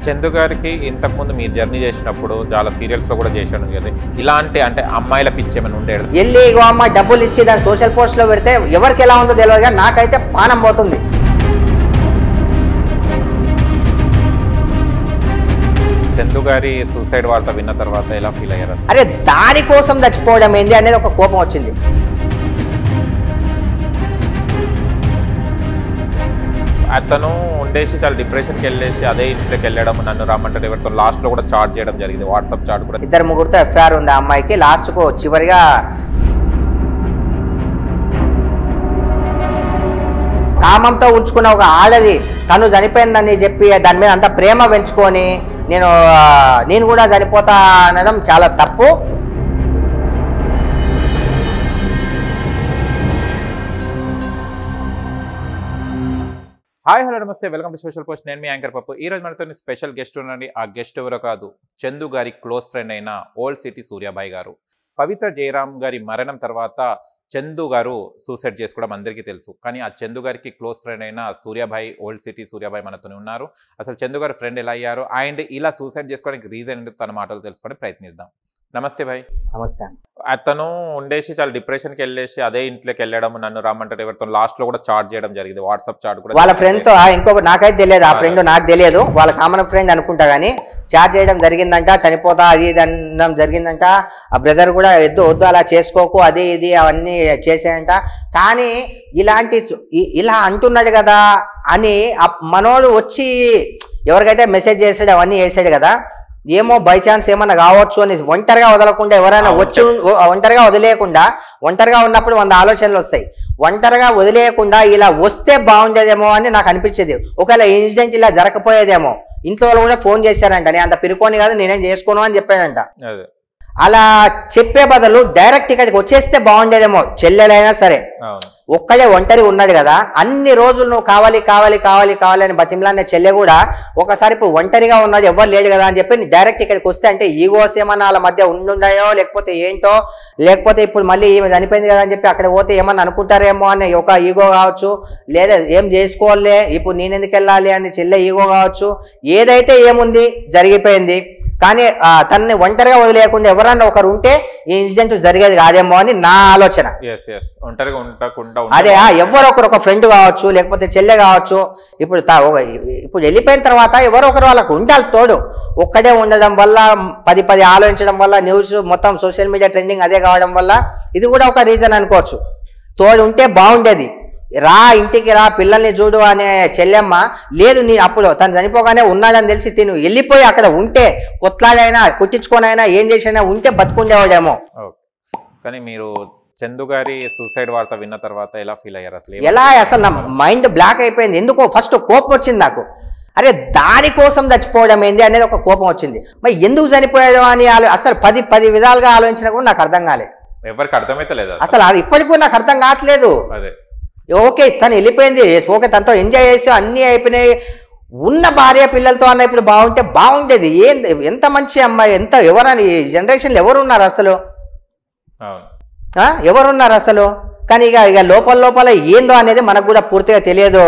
చందు గారికి ఇంతకుముందు మీరు జర్నీ చేసినప్పుడు చాలా సీరియల్స్లో కూడా చేశాను కదా, ఇలాంటి అంటే అమ్మాయిల పిచ్చి ఏమైనా ఉండేది? వెళ్ళి ఇగో అమ్మాయి డబ్బులు ఇచ్చి దాన్ని సోషల్ పోస్ట్లో పెడితే ఎవరికి ఎలా ఉందో తెలియదు, కానీ నాకైతే పానం పోతుంది. చందు గారి సూసైడ్ వార్త విన్న తర్వాత ఎలా ఫీల్ అయ్యారు? అరే దానికోసం చచ్చిపోవడం ఏంది అనేది ఒక కోపం వచ్చింది. అతను ఉండేసి చాలా డిప్రెషన్కి వెళ్ళేసి అదే ఇంట్లోకి వెళ్ళడం, నన్ను రమ్మంటారు ఎవరితో లాస్ట్లో కూడా చాట్ చేయడం జరిగింది, వాట్సాప్ చాట్ కూడా. 2-3 ఎఫ్ఐఆర్ ఉంది ఆ అమ్మాయికి. లాస్ట్కు చివరిగా కామంతో ఉంచుకున్న ఒక ఆడది తను చనిపోయిందని చెప్పి దాని మీద అంత ప్రేమ పెంచుకొని నేను కూడా చనిపోతా అనడం చాలా తప్పు. హాయ్ హలో నమస్తే, వెల్కమ్ టు సోషల్ పోస్ట్. నేను మీ యాంకర్ పప్పు. ఈ రోజు మనతో స్పెషల్ గెస్ట్ ఉండండి. ఆ గెస్ట్ ఎవరో కాదు, చందు గారి క్లోజ్ ఫ్రెండ్ అయిన ఓల్డ్ సిటీ సూర్యాబాయ్ గారు. పవిత్ర జయరామ్ గారి మరణం తర్వాత చందు గారు సూసైడ్ చేసుకోవడం అందరికీ తెలుసు, కానీ ఆ చందు గారికి క్లోజ్ ఫ్రెండ్ అయిన సూర్యాబాయ్, ఓల్డ్ సిటీ సూర్యాబాయ్ మనతోనే ఉన్నారు. అసలు చందు గారి ఫ్రెండ్ ఎలా అయ్యారు అండ్ ఇలా సూసైడ్ చేసుకోవడానికి రీజన్ ఏంటో తన మాటలు తెలుసుకోవడానికి ప్రయత్నిద్దాం. నమస్తే భాయ్. నమస్తే. అతను ఉండేసి చాలా డిప్రెషన్కి వెళ్ళేసి అదే ఇంట్లోకి వెళ్ళడం, నన్ను రమ్మంటారు ఎవరితో లాస్ట్లో కూడా చాట్ చేయడం జరిగింది, వాట్సాప్ చాట్ కూడా. వాళ్ళ ఫ్రెండ్తో ఇంకొక నాకైతే తెలియదు, ఆ ఫ్రెండ్ నాకు తెలియదు, వాళ్ళ కామన్ ఫ్రెండ్ అనుకుంటా, కానీ చాట్ చేయడం జరిగిందంట, చనిపోతా అది ఇది అనడం జరిగిందంట. ఆ బ్రదర్ కూడా వద్దు అలా చేసుకోకు అది ఇది అవన్నీ చేసాయంట. కానీ ఇలా అంటున్నాడు కదా అని మనోడు వచ్చి ఎవరికైతే మెసేజ్ చేసాడు అవన్నీ చేసాడు కదా, ఏమో బై ఛాన్స్ ఏమన్నా కావచ్చు అని ఒంటరిగా వదలకుండా, ఎవరైనా వచ్చి ఒంటరిగా వదిలేయకుండా, ఒంటరిగా ఉన్నప్పుడు 100 ఆలోచనలు వస్తాయి, ఒంటరిగా వదిలేయకుండా ఇలా వస్తే బాగుండేదేమో అని నాకు అనిపించేది. ఒకవేళ ఇన్సిడెంట్ ఇలా జరగకపోయేదేమో. ఇంట్లో వాళ్ళు కూడా ఫోన్ చేశారంట, నేను అంత పిరుకోని కాదు, నేనేం చేసుకోను అని చెప్పాడంట. అలా చెప్పే బదులు డైరెక్ట్ ఇక్కడికి వచ్చేస్తే బాగుండేదేమో. చెల్లెలైనా సరే ఒక్కడే ఒంటరి ఉన్నాడు కదా, అన్ని రోజులు నువ్వు కావాలి కావాలి కావాలి కావాలి అని బతిమలానే చెల్లె కూడా ఒకసారి ఇప్పుడు ఒంటరిగా ఉన్నాడు, ఎవరు లేడు కదా అని చెప్పి డైరెక్ట్ ఇక్కడికి వస్తే, అంటే ఈగోస్ ఏమన్నా వాళ్ళ మధ్య ఉండుండాయో లేకపోతే ఏంటో, లేకపోతే ఇప్పుడు మళ్ళీ ఈమె చనిపోయింది కదా అని చెప్పి అక్కడ పోతే ఏమన్నా అనుకుంటారేమో అని ఒక ఈగో కావచ్చు, లేదా ఏం చేసుకోవాలే ఇప్పుడు నేనెందుకు వెళ్ళాలి అని చెల్లె ఈగో కావచ్చు. ఏదైతే ఏముంది జరిగిపోయింది, కానీ తనని ఒంటరిగా వదిలేయకుండా ఎవరన్నా ఒకరు ఉంటే ఈ ఇన్సిడెంట్ జరిగేది కాదేమో అని నా ఆలోచన. అదే ఎవరో ఒక ఫ్రెండ్ కావచ్చు, లేకపోతే చెల్లె కావచ్చు. ఇప్పుడు వెళ్ళిపోయిన తర్వాత ఎవరో ఒకరు వాళ్ళకు ఉండాలి తోడు. ఒక్కడే ఉండడం వల్ల 10 ఆలోచించడం వల్ల న్యూస్ మొత్తం సోషల్ మీడియా ట్రెండింగ్ అదే కావడం వల్ల ఇది కూడా ఒక రీజన్ అనుకోవచ్చు. తోడు ఉంటే బాగుండేది. ఇంటికి రా, పిల్లల్ని చూడు అనే చెల్లెమ్మ లేదు, నీ అప్పుడు తను చనిపోగానే ఉన్నాడని తెలిసి తిను వెళ్ళిపోయి అక్కడ ఉంటే కొట్లాడైనా కుట్టించుకోనైనా ఏం చేసినా ఉంటే బతుకుండేవాడేమో. కానీ మీరు చందు గారి సూసైడ్ వార్త విన్న తర్వాత ఎలా ఫీల్ అయ్యారు? అసలు నా మైండ్ బ్లాక్ అయిపోయింది. ఎందుకో ఫస్ట్ కోపం వచ్చింది నాకు. అరే దానికోసం చచ్చిపోవడం ఏంది అనేది ఒక కోపం వచ్చింది. మరి ఎందుకు చనిపోయాడు అని అసలు 10 విధాలుగా ఆలోచించినా కూడా నాకు అర్థం కాలేదు. ఎవరికి అర్థమైతే లేదు అసలు ఇప్పటికి కూడా నాకు అర్థం కావట్లేదు. ఓకే తను వెళ్ళిపోయింది, ఓకే తనతో ఎంజాయ్ చేసి అన్నీ అయిపోయినాయి, ఉన్న భార్య పిల్లలతో అన్న ఇప్పుడు బాగుండేది. ఎంత మంచి అమ్మాయి, ఎవరని ఈ జనరేషన్లో ఎవరున్నారు అసలు, ఎవరున్నారు అసలు? కానీ ఇక లోపల ఏందో అనేది మనకు కూడా పూర్తిగా తెలియదు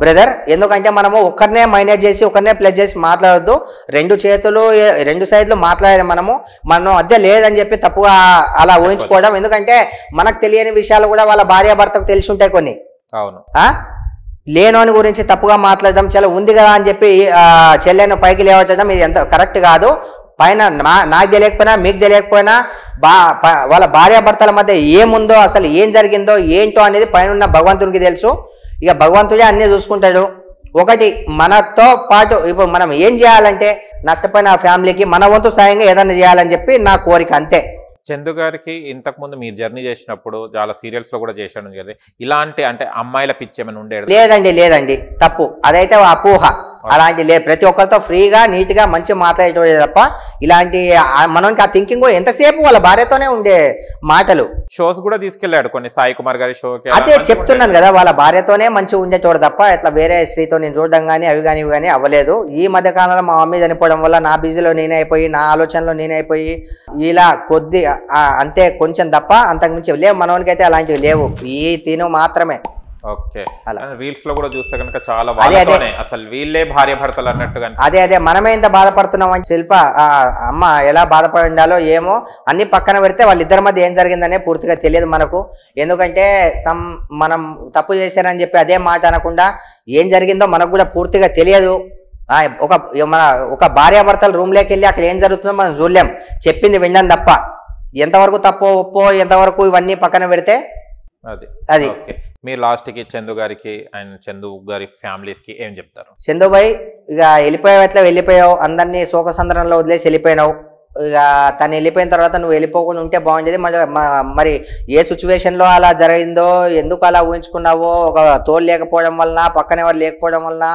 బ్రదర్. ఎందుకంటే మనము ఒకరినే మైనేజ్ చేసి ఒకరినే ప్లస్ చేసి మాట్లాడొద్దు. 2 సైడ్లు మాట్లాడాలి. మనం అద్దె లేదని చెప్పి తప్పుగా అలా ఊహించుకోవడం. ఎందుకంటే మనకు తెలియని విషయాలు కూడా వాళ్ళ భార్యాభర్తకు తెలిసి ఉంటాయి కొన్ని. లేనోని గురించి తప్పుగా మాట్లాడడం, చాలా ఉంది కదా అని చెప్పి చెల్లెను పైకి లేవటం ఇది ఎంత కరెక్ట్ కాదు. పైన నాకు తెలియకపోయినా మీకు తెలియకపోయినా వాళ్ళ భార్యాభర్తల మధ్య ఏముందో, అసలు ఏం జరిగిందో ఏంటో అనేది పైన ఉన్న భగవంతుడికి తెలుసు. ఇక భగవంతుడే అన్నీ చూసుకుంటాడు. ఒకటి మనతో పాటు ఇప్పుడు మనం ఏం చేయాలంటే నష్టపోయిన ఫ్యామిలీకి మన వంతు సాయంగా ఏదైనా చేయాలని చెప్పి నా కోరిక, అంతే. చందు గారికి ఇంతకుముందు మీరు జర్నీ చేసినప్పుడు చాలా సీరియల్స్లో కూడా చేశాను కదా, ఇలాంటి అంటే అమ్మాయిల పిచ్చి ఏమైనా ఉండేది? లేదండి తప్పు, అదైతే అపోహ. అలాంటి ప్రతి ఒక్కరితో ఫ్రీగా నీట్గా మంచిగా మాట్లాడేటోడే తప్ప ఇలాంటి మనకి ఆ థింకింగ్ ఎంతసేపు వాళ్ళ భార్యతోనే ఉండే మాటలు. షోస్ కూడా తీసుకెళ్లాడు కొన్ని, సాయి కుమార్ గారి షోకి. అదే చెప్తున్నాను కదా, వాళ్ళ భార్యతోనే మంచిగా ఉండేటోడు తప్ప ఇట్లా వేరే స్త్రీతో నేను చూడడం కానీ అవి కానీ అవ్వలేదు. ఈ మధ్య కాలంలో మా మమ్మీ చనిపోవడం వల్ల నా బిజీలో నేనే అయిపోయి, నా ఆలోచనలో నేనే అయిపోయి ఇలా అంతే కొంచెం తప్ప అంతకుమించి లేవు. మనోనికైతే అలాంటివి లేవు, ఈ తిను మాత్రమే. ఓకే. అలా. రీల్స్ లో కూడా చూస్తే కనుక చాలా వాళ్ళతోనే అసలు వీళ్ళే భార్య భర్తలు అన్నట్టుగా అదే మనమే ఇంత బాధపడుతున్నాం అంటే శిల్ప అమ్మ ఎలా బాధపడి ఉండాలో ఏమో అన్ని పక్కన పెడితే వాళ్ళిద్దరి మధ్య ఏం జరిగిందనే పూర్తిగా తెలియదు మనకు. ఎందుకంటే మనం తప్పు చేశారని చెప్పి అదే మాట అనకుండా ఏం జరిగిందో మనకు కూడా పూర్తిగా తెలియదు. ఒక భార్యాభర్తలు రూమ్లోకి వెళ్ళి అక్కడ ఏం జరుగుతుందో మనం చూడలేం, చెప్పింది వినడం తప్ప. ఎంతవరకు తప్పో ఒప్పో ఎంతవరకు ఇవన్నీ పక్కన పెడితే అది. మీరు లాస్ట్ కి చందు గారికి అండ్ చందు గారి ఫ్యామిలీస్ కి ఏం చెప్తారు? చందుబాయ్ ఇక వెళ్ళిపోయావు, ఎట్లా వెళ్ళిపోయావు, అందరినీ శోకసంద్రంలో వదిలేసి వెళ్ళిపోయినావు. ఇక తను వెళ్ళిపోయిన తర్వాత నువ్వు వెళ్ళిపోకుండా ఉంటే బాగుండేది. మరి ఏ సిచ్యువేషన్లో అలా జరిగిందో, ఎందుకు అలా ఊహించుకున్నావో, ఒక తోడు లేకపోవడం వలన, పక్కన ఎవరు లేకపోవడం వలన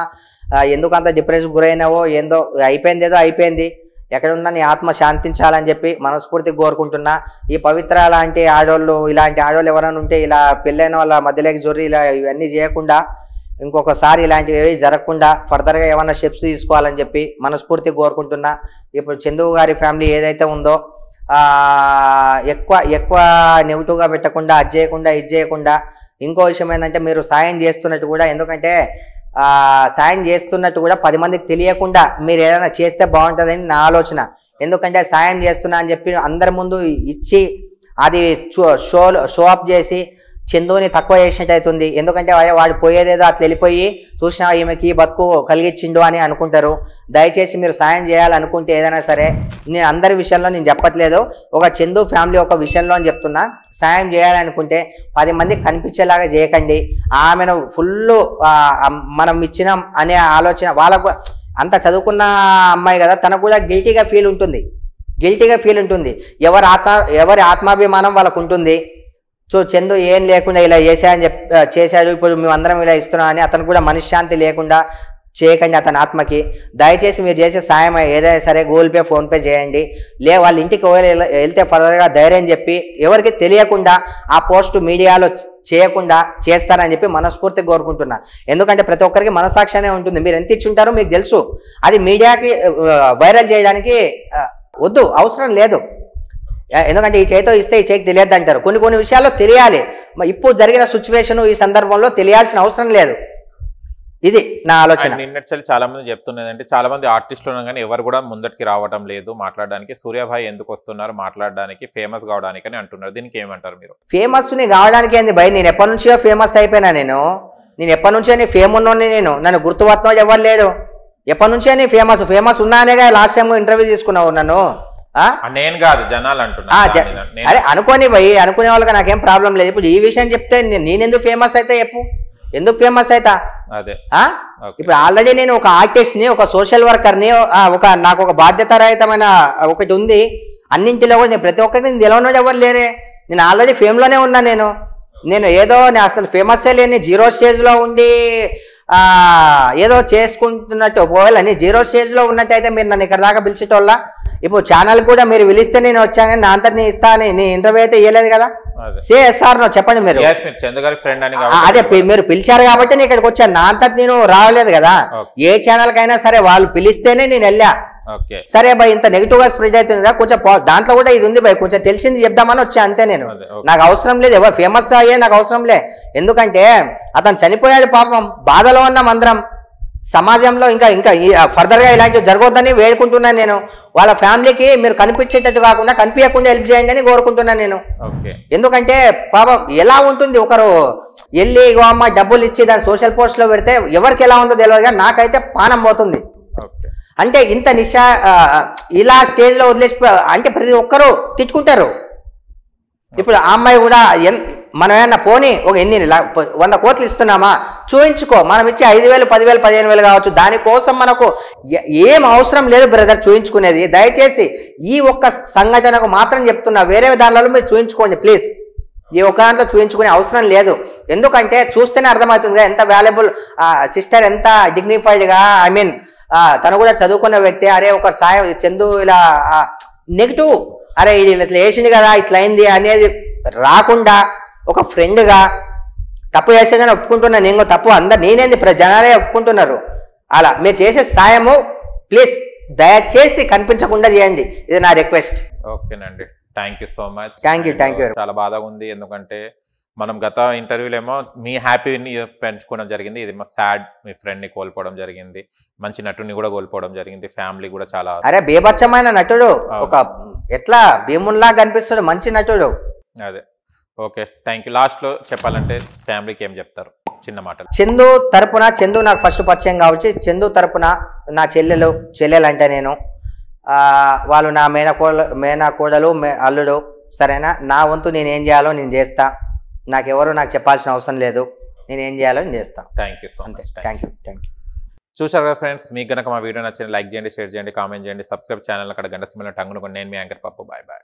ఎందుకు అంత డిప్రెషన్ గురైనావో, ఏందో అయిపోయింది. ఎక్కడున్నా నీ ఆత్మ శాంతించాలని చెప్పి మనస్ఫూర్తిగా కోరుకుంటున్నా. ఈ పవిత్ర లాంటి ఆడోళ్ళు, ఇలాంటి ఆడోళ్ళు ఎవరైనా ఉంటే ఇలా పెళ్ళైన వాళ్ళ మధ్యలోకి జొర్రి ఇలా ఇవన్నీ చేయకుండా, ఇంకొకసారి ఇలాంటివి ఏవి జరగకుండా ఫర్దర్గా ఏమైనా స్టెప్స్ తీసుకోవాలని చెప్పి మనస్ఫూర్తిగా కోరుకుంటున్నా. ఇప్పుడు చందు గారి ఫ్యామిలీ ఏదైతే ఉందో ఎక్కువ నెగిటివ్గా పెట్టకుండా, అది చేయకుండా ఇది చేయకుండా. ఇంకో విషయం ఏంటంటే మీరు సాయం చేస్తున్నట్టు కూడా, ఎందుకంటే సాయం చేస్తున్నట్టు కూడా 10 మందికి తెలియకుండా మీరు ఏదైనా చేస్తే బాగుంటుందని నా ఆలోచన. ఎందుకంటే సాయం చేస్తున్నా అని చెప్పి అందరి ముందు ఇచ్చి అది షో అప్ చేసి చందుని తక్కువ చేసినట్టు అవుతుంది. ఎందుకంటే వాడు పోయేదేదో అట్లా వెళ్ళిపోయి చూసినా ఈమెకి బతుకు కలిగించిండు అని అనుకుంటారు. దయచేసి మీరు సాయం చేయాలనుకుంటే ఏదైనా సరే, నేను అందరి విషయంలో నేను చెప్పట్లేదు, ఒక చందు ఫ్యామిలీ ఒక విషయంలో అని చెప్తున్నా. సాయం చేయాలనుకుంటే 10 మందికి కనిపించేలాగా చేయకండి. ఆమెను ఫుల్ మనం ఇచ్చినాం అనే ఆలోచన వాళ్ళకు. అంత చదువుకున్న అమ్మాయి కదా, తనకు కూడా గిల్టీగా ఫీల్ ఉంటుంది. ఎవరి ఆత్మాభిమానం వాళ్ళకు ఉంటుంది. సో చందు ఏం లేకుండా ఇలా చేశాడు, ఇప్పుడు మేమందరం ఇలా ఇస్తున్నాం అని అతను కూడా మనశ్శాంతి లేకుండా చేయకండి అతని ఆత్మకి. దయచేసి మీరు చేసే సాయం ఏదైనా సరే గూగుల్ పే, ఫోన్పే చేయండి. వాళ్ళ ఇంటికి వెళ్తే ఫర్దర్గా ధైర్యం చెప్పి ఎవరికి తెలియకుండా ఆ పోస్ట్ మీడియాలో చేయకుండా చేస్తారని చెప్పి మనస్ఫూర్తిగా కోరుకుంటున్నా. ఎందుకంటే ప్రతి ఒక్కరికి మనసాక్షి అనే ఉంటుంది. మీరు ఎంత ఇచ్చుంటారో మీకు తెలుసు. అది మీడియాకి వైరల్ చేయడానికి అవసరం లేదు. ఎందుకంటే ఈ చేతితో ఇస్తే ఈ చేతికి తెలియదు అంటారు. కొన్ని విషయాల్లో తెలియాలి. ఇప్పుడు జరిగిన సిచ్యువేషన్ ఈ సందర్భంలో తెలియాల్సిన అవసరం లేదు. ఇది నా ఆలోచన. నిన్నటి చాలా మంది చెప్తున్నది అంటే, చాలా మంది ఆర్టిస్టులు ఉన్నా కానీ ఎవరు కూడా ముందటికి రావడం లేదు మాట్లాడడానికి. సూర్యాభాయ్ ఎందుకు వస్తున్నారు మాట్లాడడానికి, ఫేమస్ కావడానికి అని అంటున్నారు. దీనికి ఏమంటారు మీరు? ఫేమస్ని కావడానికి ఏంది భయ్? నేను ఎప్పటి నుంచో ఫేమస్ అయిపోయినా. నేను ఎప్పటి నుంచో ఫేమ్ ఉన్నోని. నన్ను గుర్తుపట్టినోడు ఎవరు లేడు. ఎప్పటి నుంచో ఫేమస్ ఉన్నానేగా లాస్ట్ టైం ఇంటర్వ్యూ తీసుకున్నావు నన్ను. నేను కాదు, జనాలు అంటున్నా. సరే అనుకోని భయ్, అనుకునే వాళ్ళకి నాకేం ప్రాబ్లం లేదు. ఇప్పుడు ఈ విషయం చెప్తే నేనెందుకు ఫేమస్ అయితే చెప్పు, ఎందుకు ఫేమస్ అవుతా? అదే ఇప్పుడు ఆల్రెడీ నేను ఒక ఆర్టిస్ట్ ని, ఒక సోషల్ వర్కర్ ని, నాకు ఒక బాధ్యతారహితమైన ఒకటి ఉంది. అన్నింటిలో కూడా నేను ప్రతి ఒక్కరికి తెలవనోడు ఎవరు లేరే. నేను ఆల్రెడీ ఫేమ్ లోనే ఉన్నా. నేను ఏదో అసలు ఫేమస్ లేని 0 స్టేజ్ లో ఉండి ఏదో చేసుకుంటున్నట్టు. ఒకవేళ నేను 0 స్టేజ్ లో ఉన్నట్టయితే మీరు నన్ను ఇక్కడ దాకా పిలిచేటోళ్ళ. ఇప్పుడు ఛానల్ కూడా మీరు పిలిస్తే నేను వచ్చాను, నా అంతా నేను ఇస్తా అని నీ ఇంటర్వ్యూ అయితే ఇవ్వలేదు కదా. సార్ చెప్పండి మీరు. అదే మీరు పిలిచారు కాబట్టి నేను ఇక్కడికి వచ్చాను. నా అంతా నేను రావలేదు కదా. ఏ ఛానల్ కైనా సరే వాళ్ళు పిలిస్తేనే నేను వెళ్ళా. సరే భయ్, ఇంత నెగిటివ్ గా స్ప్రెడ్ అవుతుంది కదా, కొంచెం దాంట్లో కూడా ఇది ఉంది భయ్, కొంచెం తెలిసింది చెప్దామని వచ్చా అంతే. నాకు అవసరం లేదు ఎవరు ఫేమస్ అయ్యే, నాకు అవసరం లే. ఎందుకంటే అతను చనిపోయాడు పాపం, బాధలో ఉన్నాం అందరం. సమాజంలో ఇంకా ఫర్దర్ గా ఇలాంటివి జరగొద్దని వేడుకుంటున్నాను నేను. వాళ్ళ ఫ్యామిలీకి మీరు కనిపించేటట్టు కాకుండా కనిపించకుండా హెల్ప్ చేయండి అని కోరుకుంటున్నాను నేను. ఎందుకంటే పాపం ఎలా ఉంటుంది, ఒకరు వెళ్ళి అమ్మ డబ్బులు ఇచ్చి దాన్ని సోషల్ పోస్ట్ లో పెడితే ఎవరికి ఎలా ఉందో తెలియదు, కానీ నాకైతే పానం పోతుంది. అంటే ఇంత ఇలా స్టేజ్ లో వదిలేసి అంటే ప్రతి ఒక్కరు తిట్టుకుంటారు. ఇప్పుడు ఆ అమ్మాయి కూడా మనం ఏమన్నా పోనీ ఒక 100 కోట్లు ఇస్తున్నామా చూయించుకో, మనం ఇచ్చే 5,000, 10,000, 15,000 కావచ్చు, దానికోసం మనకు ఏం అవసరం లేదు బ్రదర్ చూయించుకునేది. దయచేసి ఈ ఒక్క సంఘటనకు మాత్రం చెప్తున్నా, వేరే దానిలో మీరు చూయించుకోండి ప్లీజ్. ఈ ఒక్క దాంట్లో చూయించుకునే అవసరం లేదు. ఎందుకంటే చూస్తేనే అర్థమవుతుంది ఎంత వాల్యుబుల్ సిస్టర్, ఎంత డిగ్నిఫైడ్గా, ఐ మీన్ తను కూడా చదువుకున్న వ్యక్తి. అరే ఒక సాయం చందు ఇలా నెగిటివ్, అరే ఇది ఇట్లా వేసింది కదా ఇట్లా అయింది అనేది రాకుండా ఒక ఫ్రెండ్గా తప్పు చేసేదని ఒప్పుకుంటున్నా. నేను తప్పు నేనేంది జనాలే ఒప్పుకుంటున్నారు. అలా మీరు చేసే సాయము ప్లీజ్ దయచేసి కనిపించకుండా చేయండి, ఇది నా రిక్వెస్ట్. ఓకేనండి, thank you so much. Thank you. చాలా బాధగా ఉంది. ఎందుకంటే మనం గత ఇంటర్వ్యూలో ఏమో మీ హ్యాపీని పెంచుకోవడం జరిగింది, ఇదేమో సాడ్, మీ ఫ్రెండ్ని కోల్పోవడం జరిగింది, మంచి నటుని కూడా కోల్పోవడం జరిగింది, ఫ్యామిలీ కూడా చాలా. అరే బీభత్సమైన నటుడు, ఒక ఎట్లా భీముల్లా కనిపిస్తాడు, మంచి నటుడు. అదే ఓకే, థ్యాంక్ యూ. లాస్ట్లో చెప్పాలంటే ఫ్యామిలీకి ఏం చెప్తారు చిన్న మాటలు? చందు తరపున, చందు నాకు ఫస్ట్ పరిచయం కాబట్టి చందు తరపున నా చెల్లెలు అంటే నేను వాళ్ళు నా మేనకోడలు అల్లుడు, సరేనా? నా వంతు నేను ఏం చేయాలో నేను చేస్తా, నాకెవరు నాకు చెప్పాల్సిన అవసరం లేదు, నేను ఏం చేయాలో నేను చేస్తా. Thank you so much. Thank you. చూసారు కదా ఫ్రెండ్స్, మీకు కనుక మా వీడియో నచ్చింది లైక్ చేయండి, షేర్ చేయండి, కామెంట్ చేయండి, సబ్స్క్రైబ్ ఛానల్ అక్కడ గంట సింబల్ టంగునుకోండి. నేను మీ యాంకర్ పప్పు. Bye bye.